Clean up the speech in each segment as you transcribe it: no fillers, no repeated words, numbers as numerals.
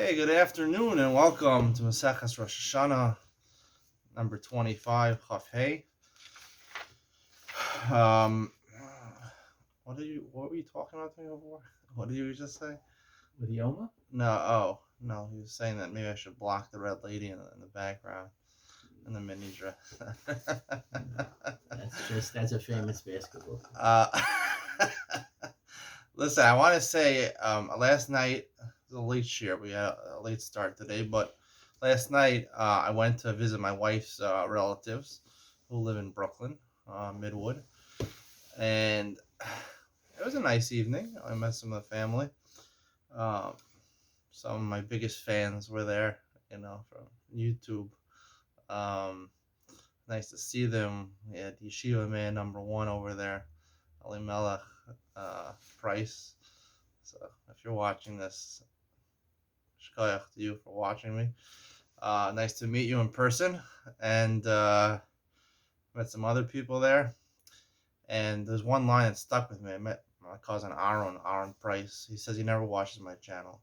Okay, good afternoon and welcome to Maseches Rosh Hashana, number 25, Chaf Hey. What were you talking about to me before? What did you just say? With Yoma? No, he was saying that maybe I should block the red lady in the background in the mini dress. That's a famous basketball. Listen, I want to say last night was a late share. We had a late start today, but last night I went to visit my wife's relatives who live in Brooklyn, Midwood, and it was a nice evening. I met some of the family. Um, some of my biggest fans were there, from YouTube. Um, nice to see them. We had Yeshiva Man number one over there, Ali Melech Price. So if you're watching this, shkoyach to you for watching me. Nice to meet you in person, and met some other people there. And there's one line that stuck with me. I met my cousin Aaron Price. He says he never watches my channel.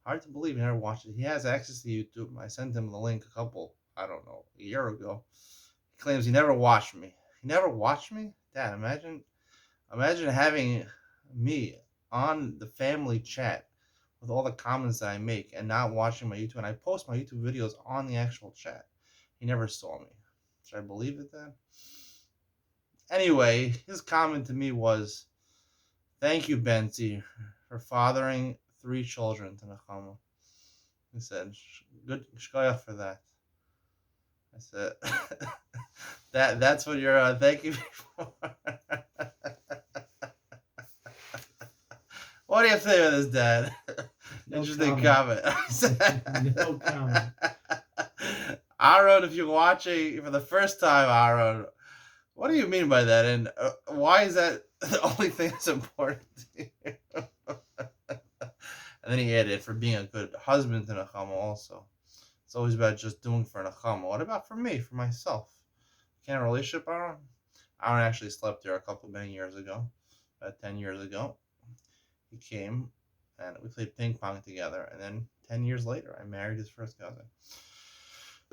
Hard to believe he never watches. He has access to YouTube. I sent him the link a year ago. He claims he never watched me. He never watched me? Dad, imagine having me on the family chat with all the comments that I make and not watching my YouTube. And I post my YouTube videos on the actual chat. He never saw me. Should I believe it then? Anyway, his comment to me was, "Thank you, Benzi, for fathering 3 children to Nechama." He said, "Good shkoyach for that." I said, "That's what you're thanking me for." What do you think of this, Dad? No Interesting comment. No comment. Aaron, if you're watching for the first time, Aaron, what do you mean by that? And why is that the only thing that's important to you? And then he added, for being a good husband to Nechama also. It's always about just doing for Nechama. What about for me, for myself? Can't relationship, Aaron? Aaron actually slept there many years ago, about 10 years ago. He came and we played ping pong together. And then 10 years later, I married his first cousin.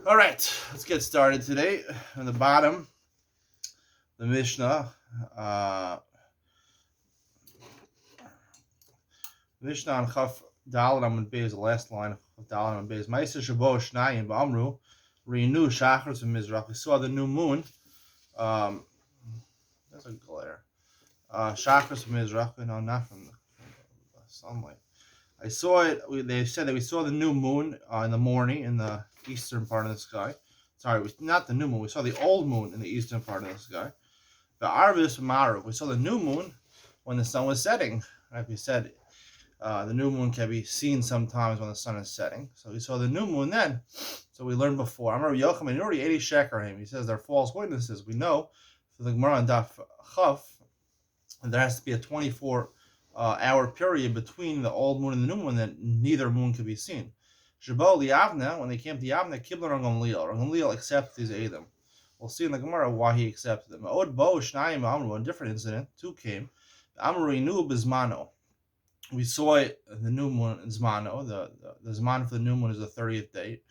All right, let's get started today. On the bottom, the Mishnah. Mishnah on Chaf Daled Amud Beis, the last line of Daled Amud Beis. Ma'aser Shabo Shnayim Ba'amru Renew Shachar to Mizrach. We saw the new moon. There's a glare. Shachar to Mizrach. No, not from the sunlight. I saw it. They said that we saw the new moon in the morning in the eastern part of the sky. Sorry, not the new moon. We saw the old moon in the eastern part of the sky. The Arvis Ma'aruv. We saw the new moon when the sun was setting. Like we said, the new moon can be seen sometimes when the sun is setting. So we saw the new moon then. So we learned before. I remember Yochanan already 80 Shekarim. He says they're false witnesses. We know for the Gemara on Daf Chaf, there has to be a 24-hour period between the old moon and the new moon that neither moon could be seen. Shabo Liavna, when they came to Yavna, Kibler and Gamliel. Gamliel accepted these Edom. We'll see in the Gemara why he accepted them. Od Bo Shnayim Amru, a different incident. 2 came. Amru Inu Bizmano. We saw it the new moon in Zmano. The Zman for the new moon is the 30th day.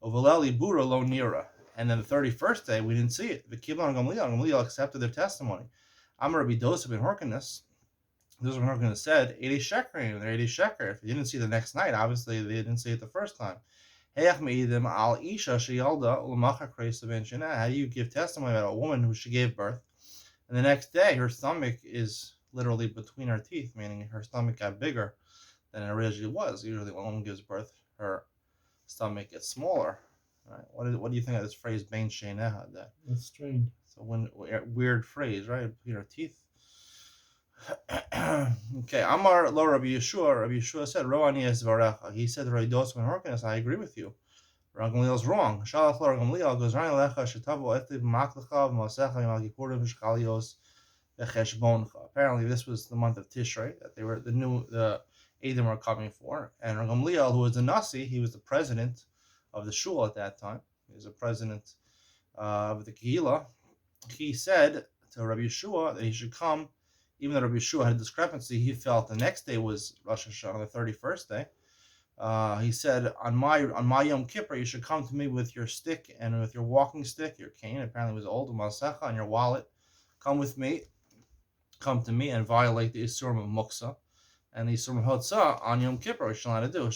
Ovaleli Bura Lo Nira. And then the 31st day, we didn't see it. The Kibla and Gamliel accepted their testimony. Amar Rabbi Dosef ben Horkinus. Those ben Horkinus said 80 sheker. They're 80 sheker. If you didn't see the next night, obviously they didn't see it the first time. How do you give testimony about a woman who she gave birth, and the next day her stomach is literally between her teeth, meaning her stomach got bigger than it originally was? Usually when a woman gives birth, her stomach gets smaller. Right? What do you think of this phrase, "bein sheinah"? That's strange. It's a weird phrase, right? Between her teeth. Okay, Amar lo Rabbi Yeshua. Rabbi Yeshua said, "Roani es varecha." He said, "Rabbi Dos ben Horkinus, I agree with you. Rabbi Gamliel's wrong. Shalach lo Rabbi Gamliel goes Rani lecha shetavo etli b'maklecha v'masecha v'malgikurim v'shchalios v'cheshboncha." Apparently, this was the month of Tishrei that the Edom were coming for, and Rabbi Gamliel, who was the Nasi, he was the president of the shul at that time. He was the president of the Kehillah. He said to Rabbi Yeshua that he should come. Even though Rabbi Yeshua had a discrepancy, he felt the next day was Rosh Hashana, the 31st day. He said, on my Yom Kippur, you should come to me with your stick and with your walking stick, your cane. Apparently, it was old, masecha, and your wallet. Come with me, come to me, and violate the isurim of muksa and the isurim of hotzah on Yom Kippur. What you're allowed to do.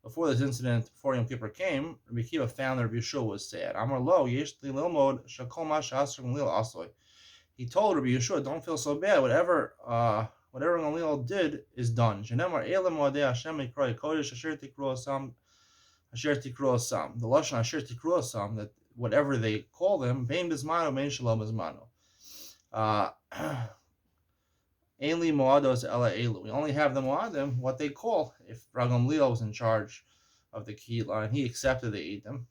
Before this incident, before Yom Kippur came, Rabbi Akiva found that Rabbi Yeshua was sad. Amar lo yesh li lilmod shakol ma she'asr gamliel asoy. He told Rabbi Yeshua, don't feel so bad. Whatever Gamliel did is done. Shenemar elam moadei Hashem mikra kodesh asher tikru asam asher tikru asam. The lashon asher tikru asam, that whatever they call them, bein bismano, bein shalom bismano. Ainli moados ela elu. We only have the moadim, what they call. If Rav Gamliel was in charge of the kehillah and he accepted the edim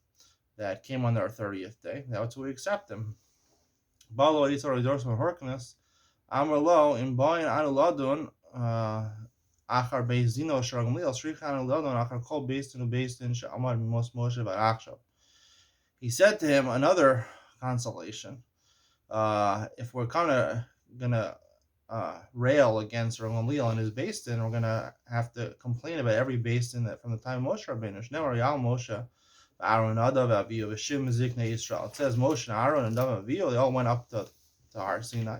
that came on their 30th day, that's what we accept them. Balo Yitzhar Dorson Horkness, Amar Lo, in Bayan Anuladun, Achar Bezdino Shargamliel, Shrichan Anuladun, Achar Kol Bezdin, Bezdin, Shamar, Mos Moshe, Barachshab. He said to him another consolation. If we're gonna rail against Gamliel and his Bezdin, we're gonna have to complain about every Bezdin that from the time of Moshe Rabbeinu, Shnemar Yal Moshe, Aaron, Nadav, Avihu, Veshim, Ziknei Yisrael. It says Moshe and Aaron and Nadav, Avihu, they all went up to Har Sinai.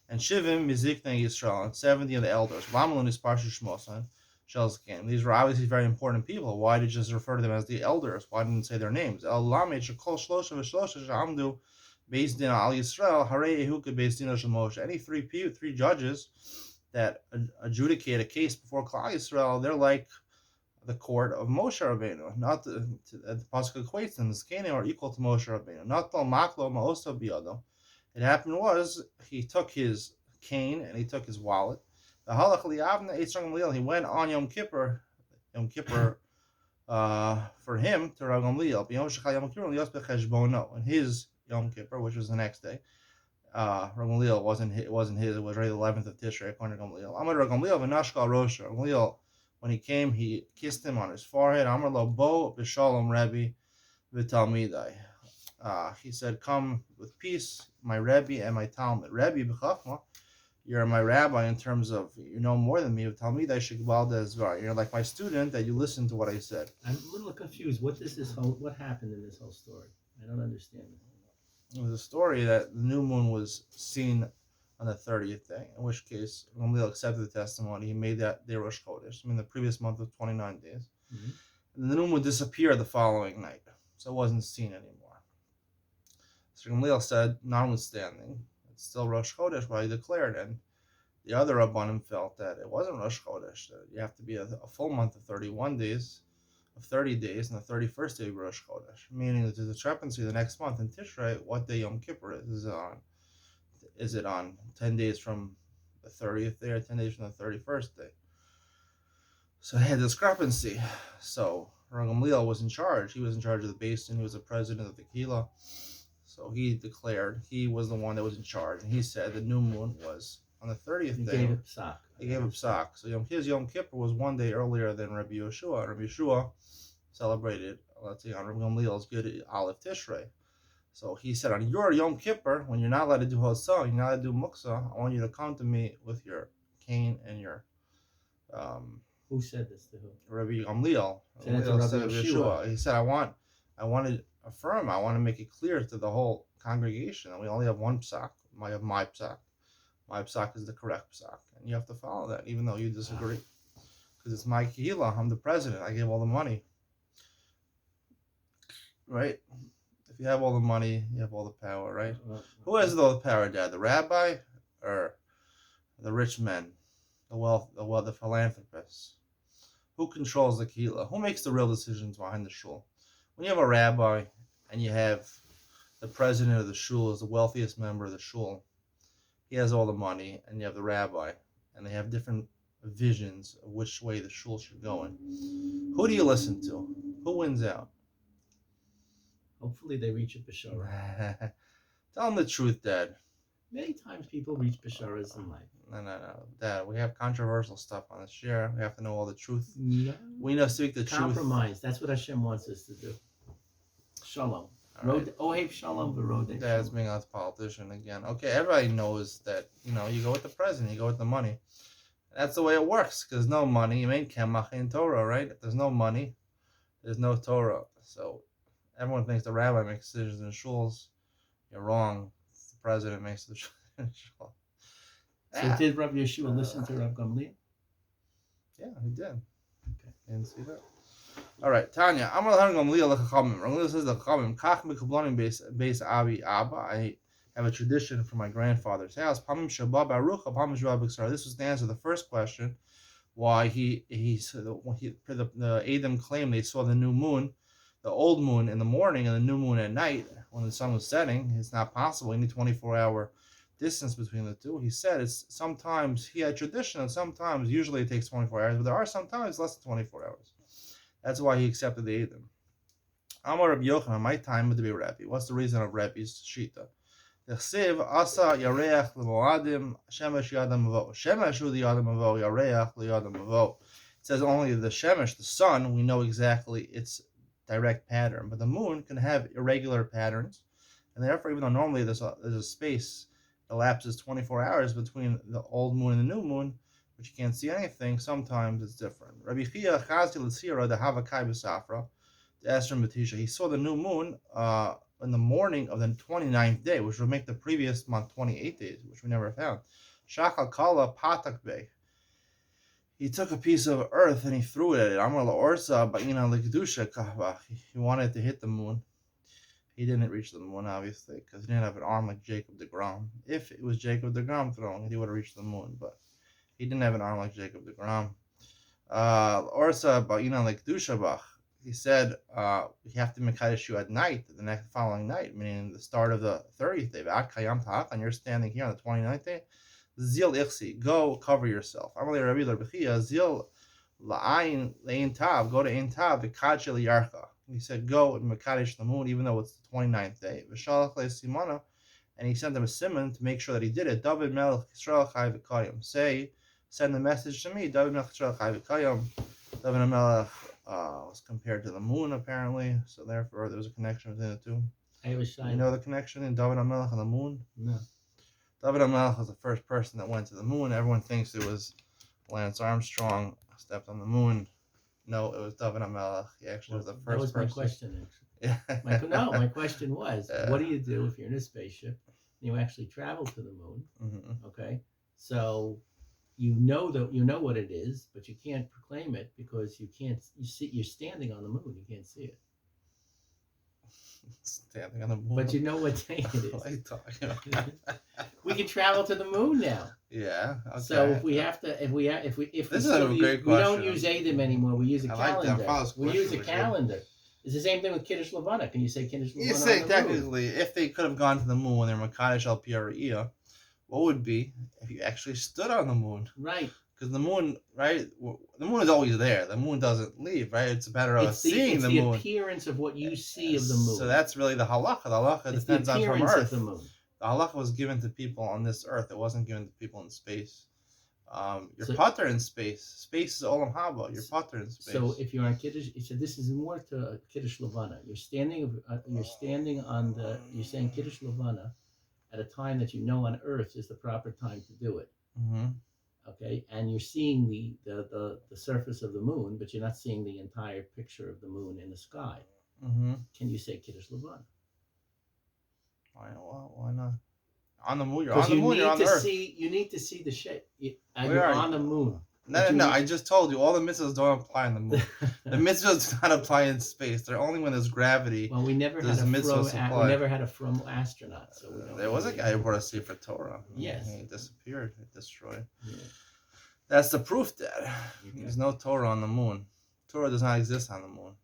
And Shivim, Ziknei Yisrael, and 70 of the elders. Lamalun is Parsha Shmosan, Shelzkin. These were obviously very important people. Why did you just refer to them as the elders? Why didn't you say their names? El Lamed, Shekol Shlosha, Veshlosha, Shamdu, Beis Din al Yisrael, Harei Yehuka, Beis Din Shel Moshe. Any three judges that adjudicate a case before Klal Yisrael, they're like the court of Moshe Rabbeinu, not the pasuk equates them. The Zkanim are equal to Moshe Rabbeinu. Not the maklo ma'osa biyado. It happened was he took his cane and he took his wallet. The halach liyavna eitzrang Gamliel. He went on Yom Kippur for him to Rav Gamliel. B'yom shechal Yom Kippur liyos becheshbono. And his Yom Kippur, which was the next day, Rav Gamliel wasn't his. It was already the 11th of Tishrei according to Gamliel. Amar Rav Gamliel v'nashkal Rosh. Gamliel, when he came, he kissed him on his forehead. Amar lo bo b'shalom Rebbe v'talmidai. He said, come with peace, my Rebbe and my Talmud. Rebbe b'chachma, you're my rabbi in terms of, you know more than me. Talmidai shekbal dezvar. You're like my student that you listen to what I said. I'm a little confused. What happened in this whole story? I don't understand it. It was a story that the new moon was seen on the 30th day, in which case Gamliel accepted the testimony. He made that day Rosh Chodesh. The previous month was 29 days. Mm-hmm. And the new moon disappeared the following night, so it wasn't seen anymore. So Gamliel said, notwithstanding, it's still Rosh Chodesh, what he declared, and the other Rabbanim felt that it wasn't Rosh Chodesh, that you have to be a full month of 31 days, of 30 days, and the 31st day of Rosh Chodesh, meaning that there's a discrepancy the next month in Tishrei, what day Yom Kippur is on. Is it on 10 days from the 30th day or 10 days from the 31st day? So they had a discrepancy. So Rav Gamliel was in charge. He was in charge of the basin. He was the president of the kehillah. So he declared he was the one that was in charge. And he said the new moon was on the 30th day. He gave a psak. He gave a psak. So his Yom Kippur was one day earlier than Rabbi Yeshua. Rabbi Yeshua celebrated, let's say, on Rabbi Gamliel's good Aleph Tishrei. So he said, on your Yom Kippur, when you're not allowed to do Hotzah, you're not allowed to do Muksa, I want you to come to me with your cane and your... Who said this to who? Rabbi Gamliel. Said to Rabbi Yeshua. He said, I want to affirm, I want to make it clear to the whole congregation that we only have one psak. I have my psak. My psak is the correct psak. And you have to follow that, even though you disagree. Because it's my kehillah. I'm the president. I gave all the money. Right? If you have all the money, you have all the power, right? Who has all the power, Dad? The rabbi or the rich men, the philanthropists? Who controls the kehillah? Who makes the real decisions behind the shul? When you have a rabbi and you have the president of the shul is the wealthiest member of the shul, he has all the money, and you have the rabbi, and they have different visions of which way the shul should go in. Who do you listen to? Who wins out? Hopefully they reach a Bashara. Tell them the truth, Dad. Many times people reach Basharas in life. No. Dad, we have controversial stuff on this year. We have to know all the truth. No. We know speak the truth. Compromise. That's what Hashem wants us to do. Shalom. Ohev Shalom v'rodei. Dad's being a politician again. Okay, everybody knows that, you go with the president, you go with the money. That's the way it works. Because no money, you ain't kemach in Torah, right? If there's no money, there's no Torah. So everyone thinks the rabbi makes decisions in shuls. You're wrong. It's the president makes the decisions in shul. So did Rabbi Yeshua listen to Rabbi Gamliel? Yeah, he did. Okay. Didn't see that. All right, Tanya. I'm gonna Gamliel lechachamim. Gamliel says the chachamim kach mikablanim beis abi abba. I have a tradition from my grandfather's house. Pamim shabbat baruch, pamim shabbat b'ksar. This was the answer to the first question. Why he said the Adam claimed they saw the new moon, the old moon in the morning and the new moon at night when the sun was setting. It's not possible. You need 24-hour distance between the two. He said it's sometimes he had tradition and sometimes usually it takes 24 hours, but there are sometimes less than 24 hours. That's why he accepted the Adam. Amar Rabbi Yochanan, my time would be Rabbi. What's the reason of Rabbi's shita? Chsiv asa yareach lemoadim shemesh yadam avo. Shemesh hu the yadam avo, yareach liyadam avo. It says only the shemesh, the sun, we know exactly its direct pattern, but the moon can have irregular patterns, and therefore, even though normally there's a space that elapses 24 hours between the old moon and the new moon, which you can't see anything, sometimes it's different. Rabbi Chia Chazi L'Tzira, the Havakai B'Safra, the Esrim B'Tisha, he saw the new moon in the morning of the 29th day, which would make the previous month 28 days, which we never found. Shachal Kala Patak Bey. He took a piece of earth and he threw it at it. Amar La'orsa Ba'ina L'Kedusha Kahva. He wanted to hit the moon. He didn't reach the moon, obviously, because he didn't have an arm like Jacob the Grom. If it was Jacob the Grom throwing it, he would have reached the moon, but he didn't have an arm like Jacob the Grom. Orsa Ba'ina like Dushabach. He said we have to Mekadesh you at night, the next following night, meaning the start of the 30th day. And you're standing here on the 29th day. Zil Ichsi, go cover yourself. Amalei Rabbi L'Bechia, Zil La'ayin Le'in Tav, go to In Tav, V'Kadshel Yarcha. He said, go and Mekadesh the moon, even though it's the 29th day. V'Shalach Le'Simana, and he sent him a simon to make sure that he did it. David Melech Yisrael Chai V'Kayim. Send the message to me. David Melech Yisrael Chai V'Kayim. David Melech was compared to the moon, apparently, so therefore there was a connection between the two. I have a shine. You know the connection in David Melech and the moon? No. David Melech was the first person that went to the moon. Everyone thinks it was Lance Armstrong stepped on the moon. No, it was David Melech. He actually was the first person. That was my question, actually. Yeah. My question was, what do you do if you're in a spaceship and you actually travel to the moon? Mm-hmm. Okay, so you know what it is, but you can't proclaim it because you're standing on the moon. You can't see it. Standing on the moon. But you know what day it is. What are you talking about? We can travel to the moon now. Yeah. Okay. So if we This is a great we don't question. use Adam anymore. We use a calendar. We use a question. calendar. It's the same thing with Kiddush Levana. Can you say Kiddush Levana? You say technically, if they could have gone to the moon when they're Makadosh Al Piyariyah, what would be if you actually stood on the moon? Right. Because the moon, right? The moon is always there. The moon doesn't leave, right? It's a matter of seeing the moon. It's the appearance of what you see of the moon. So that's really the halacha. The halacha it's depends on from Earth. Of the moon. The halacha was given to people on this earth. It wasn't given to people in space. You're potter in space. Space is olam haba. You're potter in space. So if you're on Kiddush, so this is more to Kiddush Levana. You're saying Kiddush Levana at a time that you know on Earth is the proper time to do it. Mm-hmm. Okay, and you're seeing the surface of the moon, but you're not seeing the entire picture of the moon in the sky. Mm-hmm. Can you say Kiddush Levana? Why not? On the moon, you're on the moon, you're on the earth. You need to see the shape. You're on the moon. No, I just told you, all the mitzvahs don't apply on the moon. The mitzvahs do not apply in space. They're only when there's gravity. Well, we never had a from astronaut. So there was a guy who brought a Sefer Torah. Yes. He disappeared. He destroyed. Yeah. That's the proof, Dad. There's no Torah on the moon. Torah does not exist on the moon.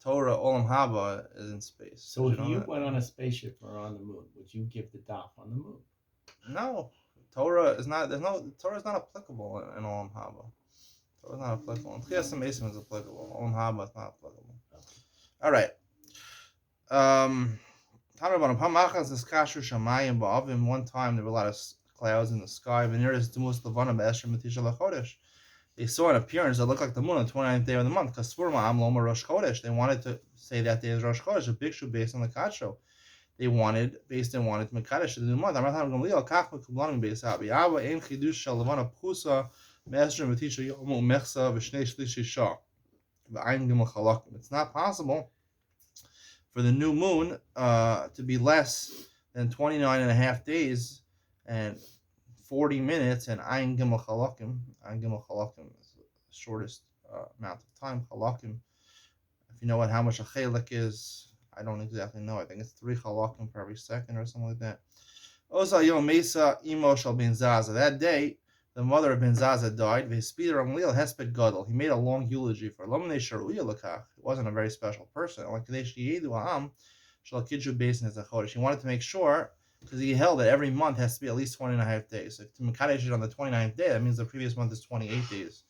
Torah, Olam Haba, is in space. So if you went on a spaceship or on the moon, would you give the daf on the moon? No. Torah is not applicable in Olam Haba. Torah is not applicable. In Chiyas HaMesim is applicable. Olam Haba is not applicable. Okay. All right. One time there were a lot of clouds in the sky. They saw an appearance that looked like the moon on the 29th day of the month. They wanted to say that day is Rosh Chodesh, a bhikshu based on the Kacho. They wanted Mekadesh the new month. Master v'tisha yomu mechsa v'shnei shlishi shah v'ayin gimel chalakim. It's not possible for the new moon to be less than 29 and a half days and 40 minutes, and ayin gimel chalakim. Ayin gimel chalakim is the shortest amount of time. Chalakim, if you know how much a chelak is, I don't exactly know. I think it's 3 chalakim per every second or something like that. Osa Yom Mesa Imo Shal Ben Zaza. That day, the mother of Ben Zaza died. V'hispid Ramliel Hesped Gadol. He made a long eulogy for Lomnei Sharuya Lakach. He wasn't a very special person. Like Kadesh Yedu Am Shal Kidju Basin as a Chodesh. He wanted to make sure, because he held that every month has to be at least 20 and a half days. So to Mekadesh it on the 29th day, that means the previous month is 28 days.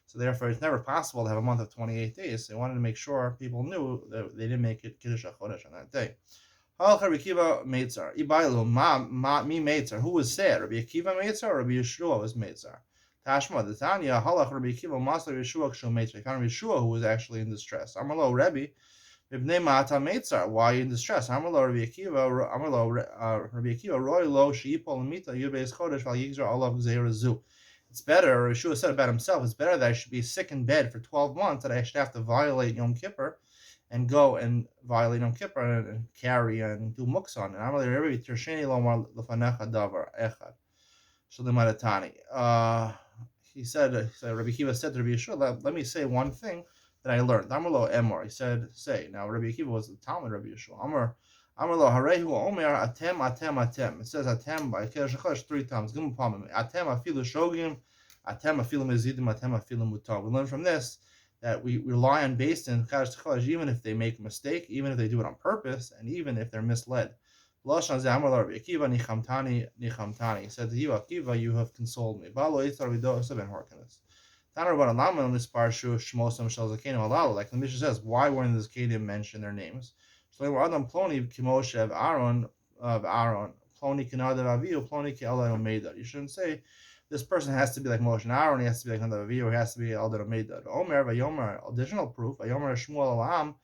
So therefore, it's never possible to have a month of 28 days. So he wanted to make sure people knew that they didn't make it Kiddush HaChodesh on that day. Rabbi Akiva Meitzar. Ibailu mi Meitzar. Who was sad? Rabbi Akiva Meitzar or Rabbi Yeshua was Meitzar? Tashma the Tanya Halach Rabbi Akiva Masler Yeshua Kshu Meitzar. Found Rabbi Yeshua who was actually in distress. Amarlo Rabbi Ibnei Mata Meitzar. Why in distress? Amarlo Rabbi Akiva. Amarlo Rabbi Akiva Roy Lo Sheipol Mita Yubeis Chodesh Val Yigzar Olav Gzeirazu. It's better, Yeshua said about himself, it's better that I should be sick in bed for 12 months that I should have to violate Yom Kippur and go and violate Yom Kippur and carry and do muksan. And I'm like, Rabbi Tersheni Lomar Lefanecha Davar Echad Shalimadatani. He said, Rabbi Akiva said to Rabbi Yeshua, let me say one thing that I learned. Amar Emor. He said, say. Now Rabbi Akiva was the Talmud Rabbi Yeshua. Amar lo Harehu Omer Atem Atem Atem. It says Atem by Kiddush HaChodesh 3 times. Gimel Pamim. Atem Afilu Shogim. Atem Afilu Mezidim. Atem Afilu Mutar. We learn from this that we rely on based in Kiddush HaChodesh even if they make a mistake, even if they do it on purpose, and even if they're misled. Lashon Zeh Amar lo Rabbi Akiva Nichamtani Nichamtani. He said to you, Akiva, you have consoled me. Balo Yitzar Vido Ben Horkanis. Taner Rabban Alama on this parshu Shmosam Shal Zakenim Alalu. Like the Mishnah says, why weren't the Zakenim mention their names? So Adam Ploni Kimoshe of Aaron Ploni Kinadav Aviu Ploni Ki'Alad Omeida. You shouldn't say this person has to be like Moshe and Aaron. He has to be like Nadav Aviu. He has to be Aldad Omeida. Omer Vayomer. Additional proof. Vayomer Shmuel Alam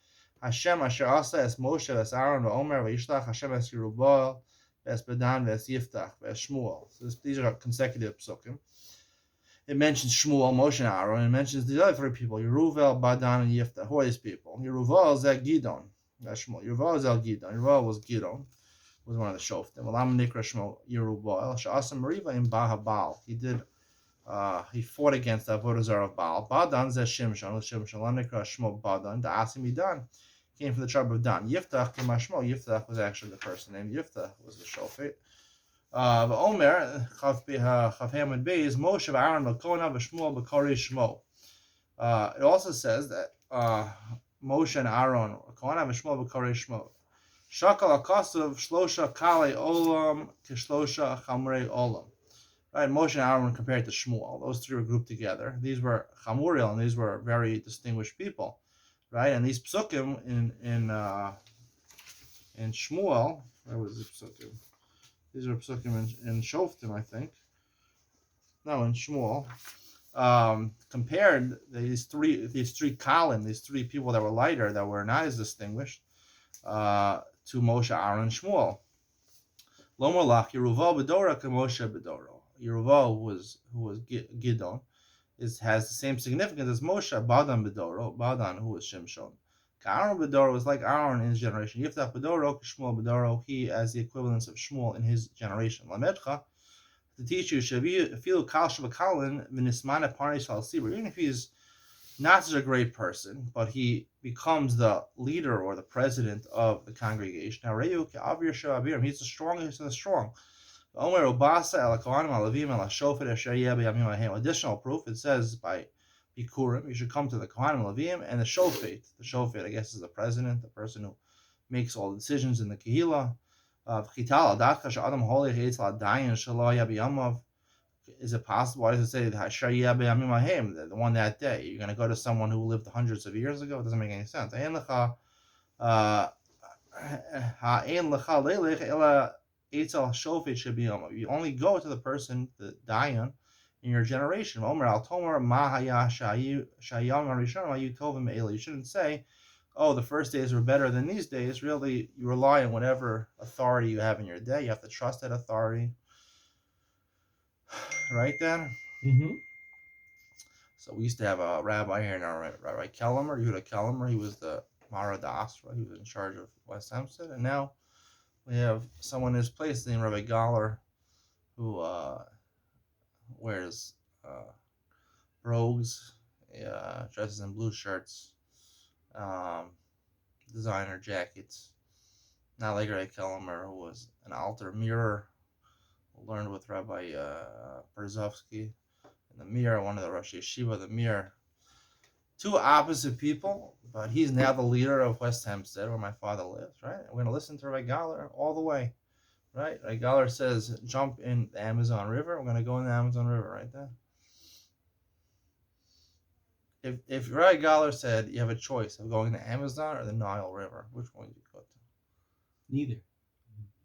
Hashem Asher Asa Es Moshe Es Aaron Vayomer Vayishlach Hashem Es Yerubal Es Bedan Es Yiftach Es Shmuel. So these are consecutive psukim. It mentions Shmuel, Moshe, and Aaron. It mentions the other 3 people: Yeruval, Badan, and Yiftach. Who are these people? Yeruval is Gidon. That's Shmuel. Yeruval is Gidon. Yeruval was Gidon. Was one of the shoftim. Alam Nikra Shmuel Yeruval. Sha'asam Mariva in Bahabal. He did. He fought against the Avodah Zarah of Baal. Badan is Shimshon. Shimshon. Alam Nikra Shmuel Badan. The Asim Idan came from the tribe of Dan. Yiftach came from Shmuel. Yiftach was actually the person named Yiftach. Was the shofet. Omer Chav Beis Moshe Aaron Lakona V'Shmuel B'Kari Shmo. It also says that Moshe and Aaron Lakona V'Shmuel B'Kari Shmo. Shakal Akasav Shlosha Kale Olam Kishlosha Chamrei Olam. Right, Moshe and Aaron compared to Shmuel. Those 3 were grouped together. These were Chamuriel, and these were very distinguished people. Right, and these psukim in Shmuel. Where was the psukim? These are psukim in Shoftim, I think. No, in Shmuel. Compared these three Kalim, these 3 people that were lighter, that were not as distinguished, to Moshe, Aaron, and Shmuel. Lomer lach Yeruval Bedora ke Moshe Bedoro. Yeruval, who was Gidon, has the same significance as Moshe, Badan Bedoro, Badan, who was Shimshon. Aaron Bedoro was like Aaron in his generation. Yiftach Bedoro, Shmuel Bedoro, he as the equivalence of Shmuel in his generation. Lamedcha, to teach you, Shavilu Kal Shabbakalin, Vinismana Parnis Al Sibur. Even if he's not such a great person, but he becomes the leader or the president of the congregation. Now, Reyu Avir Shavir, he's the strongest of the strong. Additional proof, it says by Bikurim, you should come to the Kohanim Levim and the Shofet. The Shofet, I guess, is the president, the person who makes all the decisions in the Kehillah. Is it possible? Why does it say the one that day? You're going to go to someone who lived hundreds of years ago? It doesn't make any sense. You only go to the person, the Dayan, in your generation. You shouldn't say, oh, the first days were better than these days. Really, you rely on whatever authority you have in your day. You have to trust that authority. Right, Dan? Mm-hmm. So we used to have a rabbi here, Rabbi Kellemer, Yehuda Kellemer. He was the Marad Asra. He was in charge of West Hempstead, and now we have someone in his place named Rabbi Galler, who wears uh, brogues, dresses in blue shirts, um, designer jackets. Not like Rabbi Kellemer, who was an altar mirror, who learned with Rabbi Berzovsky in the mirror, one of the Rosh Yeshiva, the mirror. Two opposite people, but he's now the leader of West Hempstead, where my father lives, right? We're going to listen to Rabbi Galler all the way, right? Rabbi Galler says, jump in the Amazon River. We're going to go in the Amazon River right there. If Rabbi Galler said you have a choice of going to Amazon or the Nile River, which one would you go to? Neither.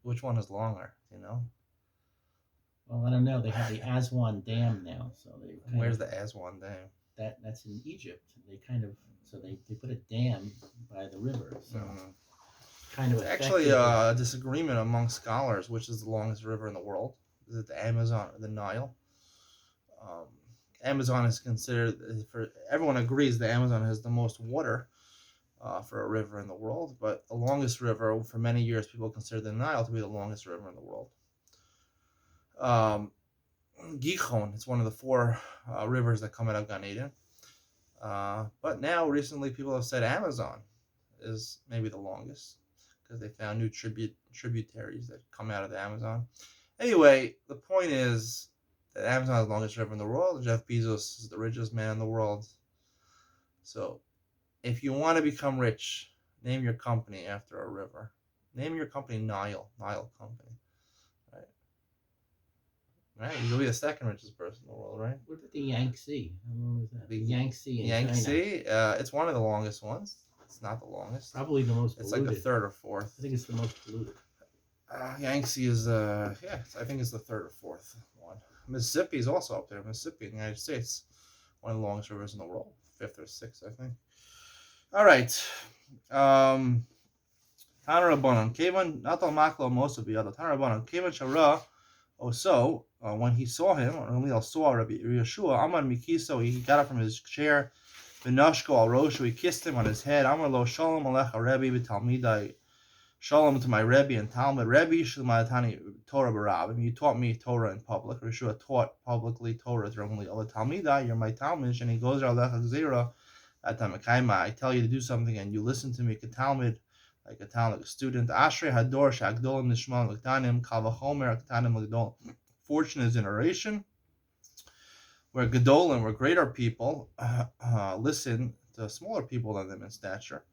Which one is longer, you know? Well, I don't know. They have the Aswan Dam now, so they. Where's the Aswan Dam? That's in Egypt. They they put a dam by the river, so kind of actually a disagreement among scholars which is the longest river in the world. Is it the Amazon or the Nile? Amazon is considered, for everyone agrees, the Amazon has the most water for a river in the world, but the longest river for many years people considered the Nile to be the longest river in the world. Gihon, it's one of the four rivers that come out of Gan Eden. But now recently people have said Amazon is maybe the longest because they found new tributaries that come out of the Amazon. Anyway, the point is that Amazon is the longest river in the world. Jeff Bezos is the richest man in the world. So if you want to become rich, name your company after a river. Name your company Nile Company. Right, you'll be the second richest person in the world, right? What about the Yangtze? How long is that? The Yangtze in Yangtze, it's one of the longest ones. It's not the longest. Probably the most polluted. It's like the third or fourth. I think it's the most polluted. Yangtze is, I think it's the third or fourth one. Mississippi is also up there. Mississippi in the United States, one of the longest rivers in the world. Fifth or sixth, I think. All right. Tana Rabbanon. Kevan, Natal Maklo Mosabi, Tana Rabbanon. Kevan Shara. So, when he saw him, or Gamliel saw Rabbi Yeshua, Amar Mikiso, he got up from his chair, V'nashko al Rosh, he kissed him on his head, Amar lo Shalom alecha Rebbe v'talmidai, Shalom to my Rebbe and Talmud, Rebbe Shulmatani Torah b'Rabbim, you taught me Torah in public, Yeshua taught publicly Torah to Gamliel, Talmidai, you're my Talmud, and he goes, Alecha Gzera, I tell you to do something, and you listen to me, Talmud, like a talent, like a student. Ashrei Hador Shagdolim Nishmal Lektanim Kavachomer Lektanim Legdol. Fortunate generation where Gedolim, where greater people listen to smaller people than them in stature.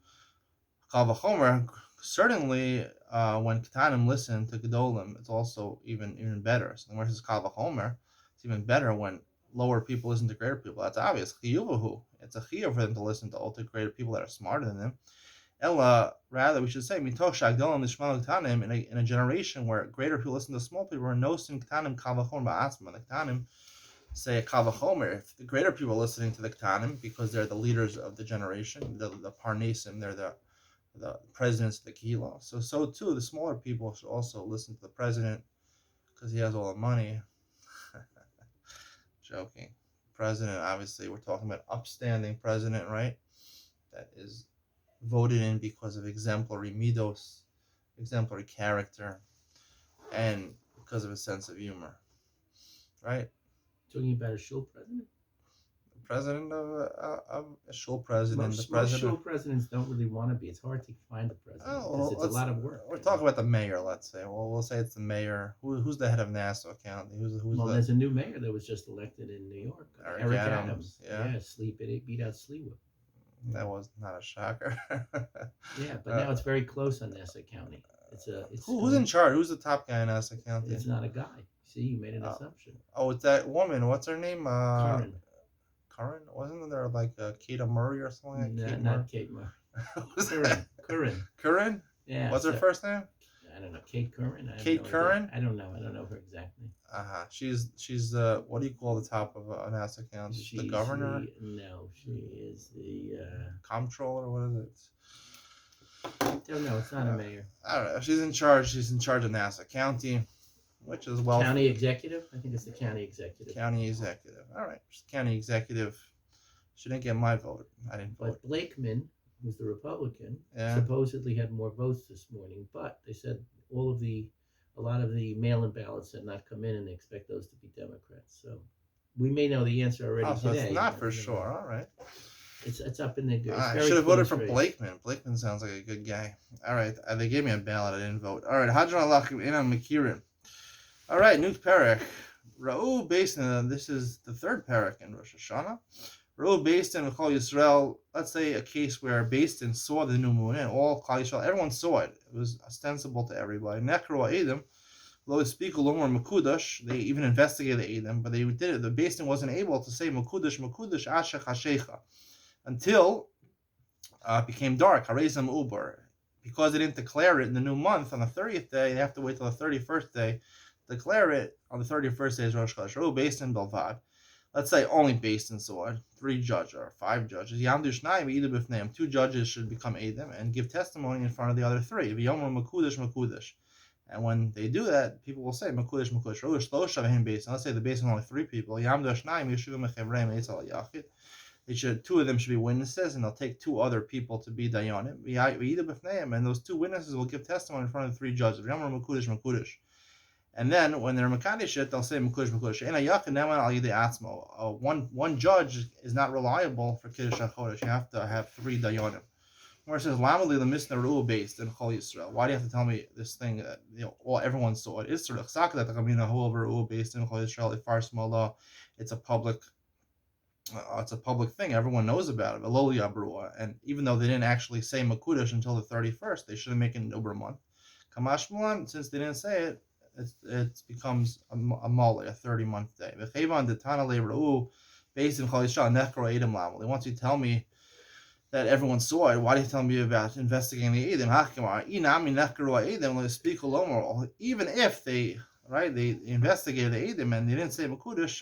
Kavachomer, certainly when Ketanim listen to Gedolim, it's also even better. So the word says Kavachomer, it's even better when lower people listen to greater people. That's obvious. Chiyuvahu, it's a chiyuv for them to listen to greater people that are smarter than them. Ella, rather, we should say, in a generation where greater people listen to small people, or no sin ktanim kavachomer ba'atzma. The ktanim say a kavachomer. If the greater people are listening to the ktanim because they're the leaders of the generation, the parnesim, they're the presidents of the kehillah. So too, the smaller people should also listen to the president because he has all the money. Joking. President, obviously, we're talking about upstanding president, right? That is voted in because of exemplary midos, exemplary character, and because of a sense of humor, right? Talking about a shul president? The president of a shul president. Most shul presidents don't really want to be. It's hard to find a president because it's a lot of work. We're talking about the mayor, let's say. Well, we'll say it's the mayor. Who's the head of Nassau County? There's a new mayor that was just elected in New York. Eric Adams. Yeah, beat out Sleewood. That was not a shocker. Yeah, but now it's very close on Nassau County. Who's in charge? Who's the top guy in Nassau County? It's not a guy. See, you made an assumption. Oh, it's that woman. What's her name? Karen. Wasn't there like Kate Murray or something? Not Kate Murray. Curran? Yeah. What's her first name? I don't know. Kate Curran? Kate Curran? I don't know. I don't know her exactly. She's what do you call the top of Nassau County? She's the governor? No, she is the comptroller. What is it? I don't know. It's not a mayor. I don't know. She's in charge. She's in charge of Nassau County, which is county executive. I think it's the county executive. County executive. All right, she's county executive. She didn't get my vote. I didn't vote. But Blakeman, who's the Republican, Yeah. supposedly had more votes this morning. But they said a lot of the mail-in ballots had not come in, and they expect those to be Democrats. So we may know the answer already Oh, so today. it's not for sure. All right. It's up in the. It's I very should have voted close for race. Blakeman. Blakeman sounds like a good guy. All right. They gave me a ballot. I didn't vote. All right. Hadron Alachim Inam Makirin. All right. New parak. Ra'u based in, this is the third parak in Rosh Hashana. Ra'u based in Chol Yisrael. Let's say a case where based in saw the new moon and all Chol Yisrael, everyone saw it. It was ostensible to everybody. Nekro Adam. Lo speak more Makudash. They even investigated the Adam, but they did it. The based wasn't able to say Makudash Ashech Hashecha until it became dark. Harezim Uber. Because they didn't declare it in the new month on the 30th day, they have to wait till the 31st day. Declare it on the 31st day is Rosh Chodesh. Ru based in Belvad. Let's say only based in Sword. 3 judges or 5 judges. Yamdu Shnayim either b'fneim. 2 judges should become Edom and give testimony in front of the other 3. V'yomer Makudash Makudash. And when they do that, people will say Makudash Makudash. Ru Shlosha v'hem based. Let's say the based on only 3 people. Yamdu Shnayim Yeshuva Mechevreim Eitzal Yachid. Two of them should be witnesses, and they'll take 2 other people to be dayanim. And those 2 witnesses will give testimony in front of the 3 judges. And then when they're makadesh it, they'll say makudesh makudesh. One judge is not reliable for kiddush hachodesh. You have to have 3 dayanim. Where it says lamali the misna ru'u based in Chol Yisrael. Why do you have to tell me this thing that everyone saw it? It's based in Chol Yisrael. It's a public. It's a public thing. Everyone knows about it. And even though they didn't actually say Makudash until the 31st, they should have made it an Uber month. Kamash Mulan, since they didn't say it, it becomes a mole, a 30-month day. Once you tell me that everyone saw it, why do you tell me about investigating the Edom? Even if they investigated the Edom and they didn't say Makudash,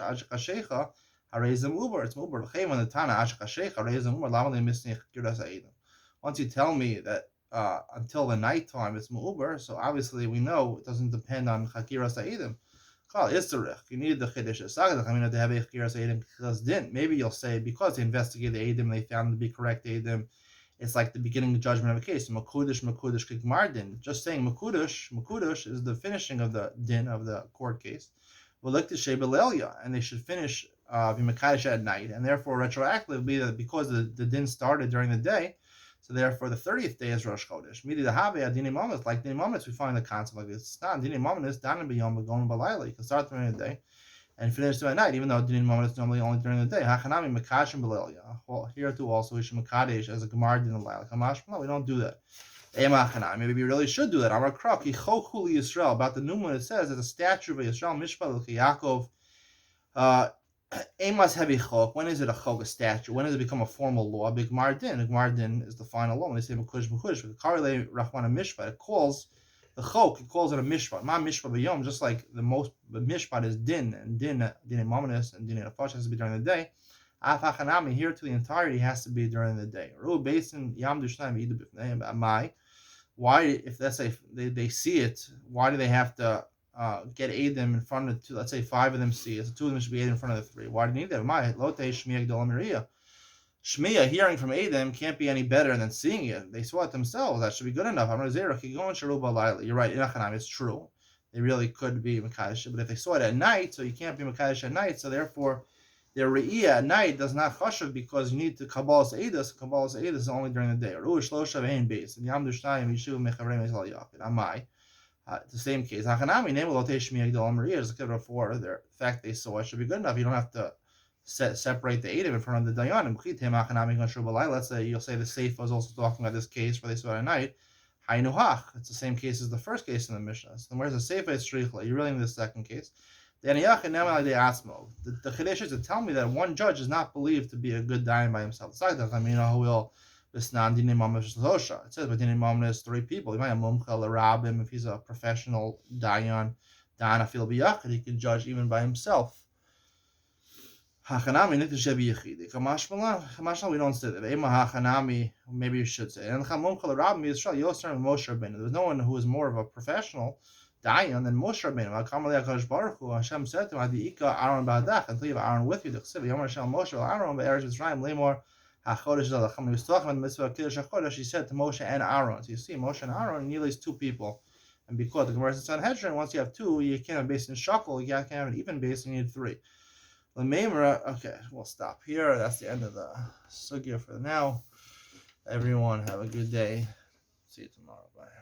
Harezim Uber, it's Uber. Once you tell me that until the nighttime it's Uber, so obviously we know it doesn't depend on Chakiras Ha'edim. You need the Chiddush to have a Chakiras Ha'edim because then maybe you'll say because they investigated the Edim, they found them to be correct Edim. It's like the beginning of judgment of a case. Makudash Kikmar din. Just saying Makudash is the finishing of the din of the court case. And they should finish V'Makadesh at night, and therefore retroactively be that because the din started during the day, so therefore the 30th day is Rosh Chodesh. Midi the Have Dini Mamas, like Dini Mamas, we find the concept like this. It's not Dini Mamas, Danim B'Yom B'Gon B'Layla. You can start during the day and finish at night, even though Dini Mamas is normally only during the day. Hachanami Makashim B'Layla. Well, here too also we should Makadesh as a Gemar Din Layla. Kamash, no, we don't do that. Maybe we really should do that. Amar Krok Yichokuli Yisrael. About the new moon, it says that the statue of Yisrael Mishpah Yaakov. Amos heavy chok. When is it a chok, a statute? When does it become a formal law? Big mardin. Big mardin is the final law. When they say makush makush, karle rachman mishpat, it calls the chok. It calls it a mishpat. Ma mishpat b'yom. Just like the mishpat is din and din mominus and din afash has to be during the day. Afachanami here to the entirety has to be during the day. Ru basin yam dushnayim idu b'fnei amai. Why, if let's say they see it, why do they have to get Adam in front of 2? Let's say 5 of them see it, so 2 of them should be Adam in front of the 3. Why do you need that? Shmiya, hearing from Adam can't be any better than seeing it. They saw it themselves. That should be good enough. You're right. It's true. They really could be Makadesh, but if they saw it at night, so you can't be Makadesh at night, so therefore their Re'iyah at night does not chashav because you need to Kabbalas Eidos. Kabbalas Eidos is only during the day. It's the same case. The fact they saw it should be good enough. You don't have to separate the Edom in front of the Dayanim. Let's say you'll say the Seif was also talking about this case where they saw it at night. It's the same case as the first case in the Mishnah. So where's the Seif Strichla? You really need the second case. The Chiddush is to tell me that one judge is not believed to be a good Dayan by himself. It's like that. Who will. It says, but Dini Mamna is 3 people. He might have Mumcha L'Rabim if he's a professional Dayan. Dana Fil B'Yachid, he can judge even by himself. Hachanami Nikdushe B'Yachid. Kamashma, we don't say that. Ema Hachanami, maybe you should say. And Mumcha L'Rabim Yisrael Yosar and Moshe Rabbeinu. There's no one who is more of a professional Dayan, then Moshe Rabbeinu, Akamalei HaKadosh Baruch Hu, Hashem said to him, Ika Aaron Ba'adach, until you have Aaron with you, the Chsiv, Yomer Shem Moshe, Aaron, Be'eretz Mitzrayim, Lemor, HaChodesh Zalacham, he was talking about the mitzvah of Kiddush HaChodesh, he said to Moshe and Aaron. So you see, Moshe and Aaron, nearly is two people. And because the Gemara says Sanhedrin, once you have two, you can't have base in shakel, you can't have an even base, you need three. Okay, we'll stop here. That's the end of the sugya for now. Everyone, have a good day. See you tomorrow. Bye.